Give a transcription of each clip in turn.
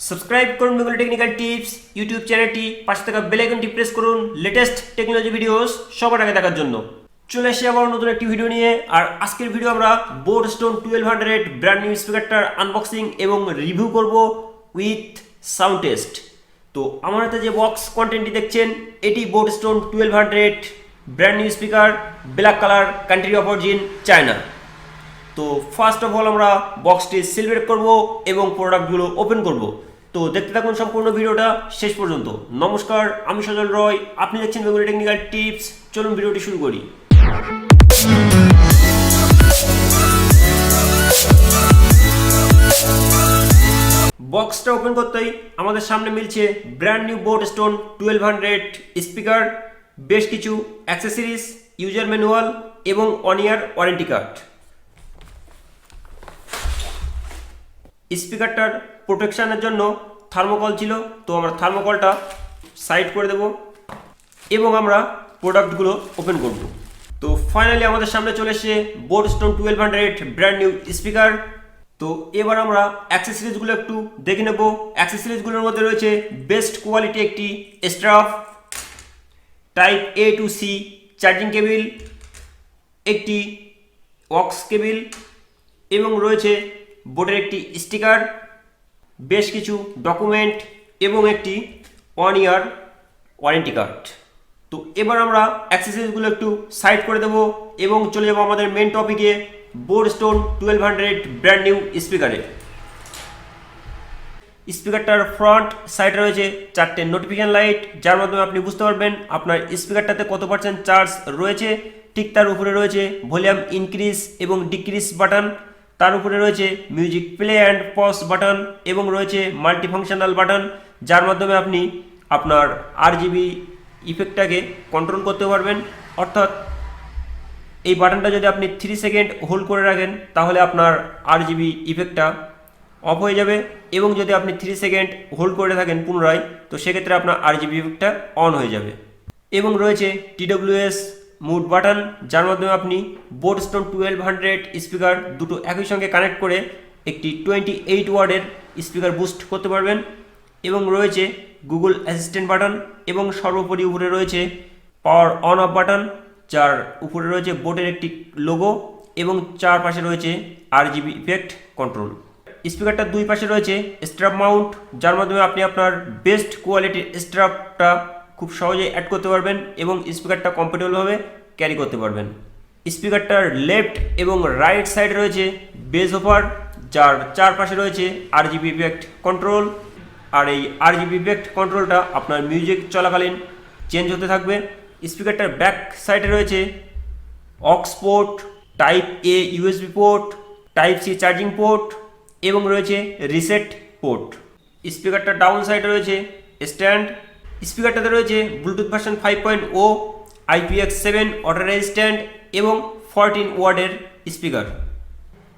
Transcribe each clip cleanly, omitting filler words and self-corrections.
Subscribe করুন Bengali technical tips YouTube চ্যানেলটি, পাশে থাকা বেল আইকনটি প্রেস করুন লেটেস্ট টেকনোলজি ভিডিওস সবার আগে দেখার জন্য। চলে আসি আবার নতুন একটি ভিডিও নিয়ে। আর আজকের ভিডিও আমরা বোট স্টোন 1200 ব্র্যান্ড নিউ স্পিকারটার আনবক্সিং এবং রিভিউ করব উইথ সাউন্ড টেস্ট। তো আমার হাতে যে বক্স কন্টেন্টটি দেখছেন এটি Boat Stone 1200 brand new speaker, black colour, country of origin China. তো ফার্স্ট অফ অল আমরা বক্সটি সিলব্রেট করব এবং প্রোডাক্টগুলো ওপেন করব। তো দেখতে থাকুন সম্পূর্ণ ভিডিওটা শেষ পর্যন্ত। নমস্কার, আমি সজল রয়, আপনি দেখছেন বেঙ্গলি টেকনিক্যাল টিপস। চলুন ভিডিওটি শুরু করি। বক্সটা ওপেন করতেই আমাদের সামনে মিলছে brand new boat Stone 1200 speaker, বেশ কিছু অ্যাক্সেসরিজ, ইউজার ম্যানুয়াল এবং 1 ইয়ার ওয়ারেন্টি কার্ড। স্পিকারটার প্রোটেকশনের জন্য থার্মোকল ছিল, তো আমরা থার্মোকলটা সাইড করে দেব এবং আমরা প্রোডাক্টগুলো ওপেন করব। তো ফাইনালি আমাদের সামনে চলে এসেছে boat Stone 1200 brand new speaker. তো এবার আমরা অ্যাক্সেসরিজগুলো একটু দেখে নেব। অ্যাক্সেসরিজগুলোর মধ্যে রয়েছে বেস্ট কোয়ালিটি একটি strap, type A to C charging cable, একটি অক্স কেবিল এবং রয়েছে বোর্ডের একটি স্টিকার, বেশ কিছু ডকুমেন্ট এবং একটি 1 ইয়ার ওয়ারেন্টি কার্ড। তো এবার আমরা অ্যাক্সেসরিজগুলো একটু সাইড করে দেব এবং চলে যাব আমাদের মেন টপিকে, বোট স্টোন 1200 ব্র্যান্ড নিউ স্পিকারে। স্পিকারটার ফ্রন্ট সাইডে রয়েছে 4টে নোটিফিকেশন লাইট, যার মাধ্যমে আপনি বুঝতে পারবেন আপনার স্পিকারটাতে কত পার্সেন্ট চার্জ রয়েছে। ঠিক তার উপরে রয়েছে ভলিউম ইনক্রিজ এবং ডিক্রিজ বাটন, তার উপরে রয়েছে music play and pause button এবং রয়েছে মাল্টিফাংশনাল বাটন, যার মাধ্যমে আপনি আপনার RGB ইফেক্টটাকে কন্ট্রোল করতে পারবেন। অর্থাৎ এই বাটনটা যদি আপনি 3 সেকেন্ড হোল্ড করে রাখেন তাহলে আপনার RGB ইফেক্টটা অফ হয়ে যাবে, এবং যদি আপনি 3 সেকেন্ড হোল্ড করে থাকেন পুনরায়, তো সেক্ষেত্রে আপনার RGB ইফেক্টটা অন হয়ে যাবে। এবং রয়েছে TWS মুড বাটন, যার মাধ্যমে আপনি বোট স্টোন 1200 স্পিকার দুটো একই সঙ্গে কানেক্ট করে একটি 28 ওয়াটের স্পিকার বুস্ট করতে পারবেন। এবং রয়েছে গুগল অ্যাসিস্ট্যান্ট বাটন এবং সর্বোপরি উপরে রয়েছে পাওয়ার অন অফ বাটন, যার উপরে রয়েছে বোটের একটি লোগো এবং চারপাশে রয়েছে RGB ইফেক্ট কন্ট্রোল। স্পিকারটার দুই পাশে রয়েছে স্ট্র্যাপ মাউন্ট, যার মাধ্যমে আপনি আপনার বেস্ট কোয়ালিটির স্ট্র্যাপটা খুব সহজেই অ্যাড করতে পারবেন এবং স্পিকারটা কমফোর্টেবলভাবে ক্যারি করতে পারবেন। স্পিকারটার লেফট এবং রাইট সাইডে রয়েছে বেজ ওভার, যার চারপাশে রয়েছে RGB ইফেক্ট কন্ট্রোল। আর এই RGB ইফেক্ট কন্ট্রোলটা আপনার মিউজিক চলাকালীন চেঞ্জ হতে থাকবে। স্পিকারটার ব্যাক সাইডে রয়েছে aux port, type A USB port, type C charging port এবং রয়েছে রিসেট পোর্ট। স্পিকারটার ডাউন সাইডে রয়েছে স্ট্যান্ড। স্পিকারটাতে রয়েছে Bluetooth version 5.0, IPX7 water resistant এবং 14 ওয়াটের স্পিকার।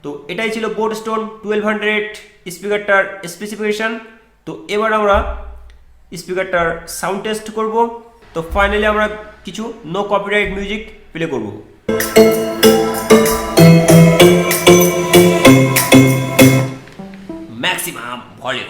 তো এটাই ছিল বোট স্টোন 1200 স্পিকারটার স্পেসিফিকেশন। তো এবার আমরা স্পিকারটার সাউন্ড টেস্ট করব। তো ফাইনালি আমরা কিছু নো কপিরাইট মিউজিক প্লে করব। Maximum volume.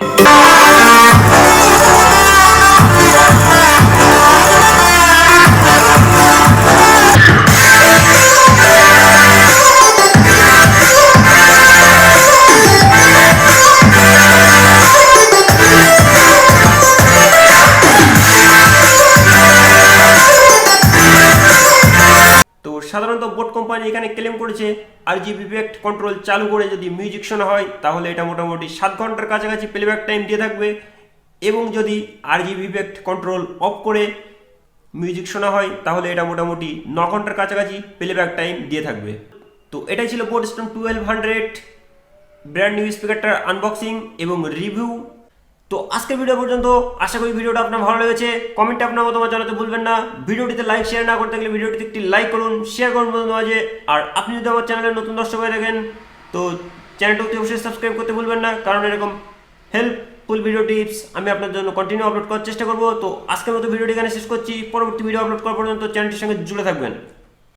সাধারণত বোট কোম্পানি এখানে ক্লেম করেছে RGB ইফেক্ট কন্ট্রোল চালু করে যদি মিউজিক শোনা হয় তাহলে এটা মোটামুটি 7 ঘন্টার কাছাকাছি প্লেব্যাক টাইম দিয়ে থাকবে, এবং যদি RGB ইফেক্ট কন্ট্রোল অফ করে মিউজিক শোনা হয় তাহলে এটা মোটামুটি 9 ঘন্টার কাছাকাছি প্লেব্যাক টাইম দিয়ে থাকবে। তো এটাই ছিল বোট স্টোন 1200 ব্র্যান্ড নিউ স্পিকারটার আনবক্সিং এবং রিভিউ। তো আজকের ভিডিও পর্যন্ত। আশা করি ভিডিওটা আপনার ভালো লেগেছে। কমেন্টে আপনার মতামত জানাতে ভুলবেন না। ভিডিওটিতে লাইক শেয়ার না করতে গেলে ভিডিওটিতে একটি লাইক করুন, শেয়ার করুন বন্ধুদের মাঝে। আর আপনি যদি আমার চ্যানেলের নতুন দর্শক হয়ে থাকেন তো চ্যানেলটি অবশ্যই সাবস্ক্রাইব করতে ভুলবেন না, কারণ এরকম হেল্পফুল ভিডিও টিপস আমি আপনার জন্য কন্টিনিউ আপলোড করার চেষ্টা করব। তো আজকের মতো ভিডিওটি এখানে শেষ করছি। পরবর্তী ভিডিও আপলোড করার পর্যন্ত চ্যানেলটির সঙ্গে জুড়ে থাকবেন।